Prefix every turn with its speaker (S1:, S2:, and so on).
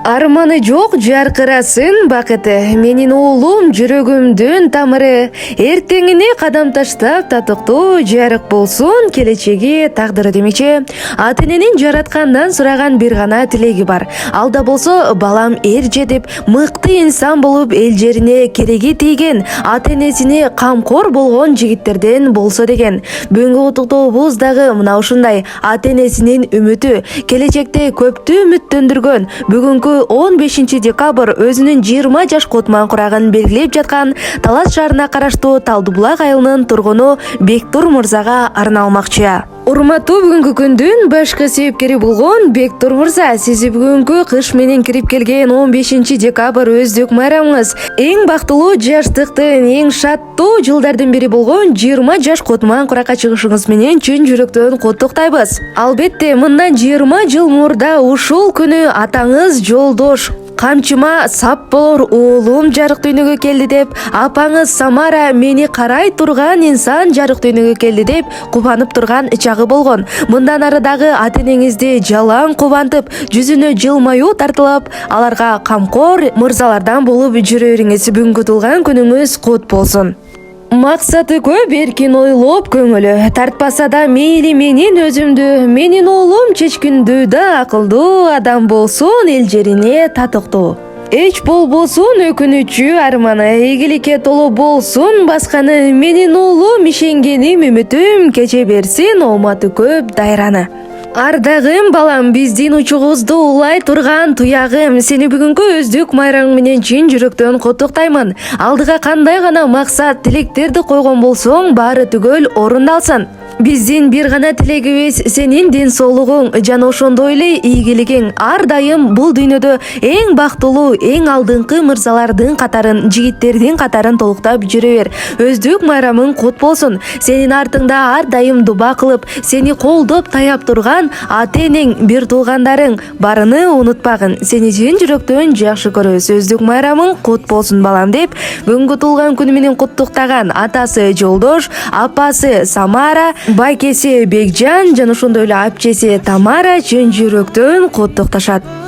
S1: Арманы жок жаркырасын бакыты, менин уулум жүрөгүмдүн тамыры. Эртеңине кадам таштап татыктуу жарык болсун, келечеги тагдыры демекчи. Ата эненин жараткандан сураган бир гана тилеги бар. Алда болсо балам эрже деп, мыкты инсан болуп эл жерине кереги тийген, ата энесине камкор болгон жигиттерден болсо деген. Бүгүнкү куттуктообуз дагы мына ушундай. Ата энесинин үмүтү, келечекте көптү үмүттөндүргөн, бүгүнкү 15 декабрь өзүнүн 20 жаш котман курагын белгилеп жаткан Талас шаарына караштуу Талдыбулак айылынын тургуну Бектур мырзага арналмакчы. Урматтуу бүгүнкү күндүн башкы себепкери болгон Бектур мырза, сиз бүгүнкү кыш менен кирип келген 15 декабрь өздүк майрамыңыз эң бактылуу жаштыктын, эң шаттуу жылдардын бири болгон 20 жаш котман куракка чыгышыңыз менен чын жүрөктөн куттуктайбыз. Албетте, мындан 20 жыл мурда ушул күнү атаңыз жолдош камчыма сап болор уулум жарык дүйнөгө келди деп, апаңыз Самара мени карай турган инсан жарык дүйнөгө келди деп кубанып турган чагы болгон. Мындан ары дагы ата энеңизди жалаң кубантып, жүзүнө жылмаюу тартылып, аларга камкор мырзалардан болуп жүрө бериңиз. Бүгүнкү туулган күнүңүз кут болсун. Максаты көп, эркин ойлоп көңүлү тартпаса да мейли менин өзүмдү, менин уулум чечкиндүү да акылдуу адам болсун, эл жерине татыктуу. Эч болбосун өкүнүчү арманы, ийгиликке толуу болсун басканы, менин уулум ишенгеним үмүтүм кече берсин ооматы көп дайраны. Ардагым балам, биздин учугубузду улай турган туягым, сени бүгүнкү өздүк майрамың менен чын жүрөктөн куттуктаймын. Алдыга кандай гана максат, тилектерди койгон болсоң, баары түгөл орундалсын. Биздин бир гана тилегибиз сенин ден соолугуң жана ошондой эле ийгилигиң ар дайым бул дүйнөдө эң бактылуу, эң алдыңкы мырзалардын катарын, жигиттердин катарын толуктап жүрө бер. Өздүк майрамың кут болсун. Сенин артыңда ар дайым дуба кылып, сени колдоп таяп турган ата энең, бир туугандарың барыны унутпагын. Сени чын жүрөктөн жакшы көрөбүз. Өздүк майрамың кут болсун балам деп, бүгүнкү туулган күнү менен куттуктаган атасы Жолдош, апасы Самара, байкеси Бекжан жана ошондой эле апчеси Тамара чын жүрөктөн куттукташат.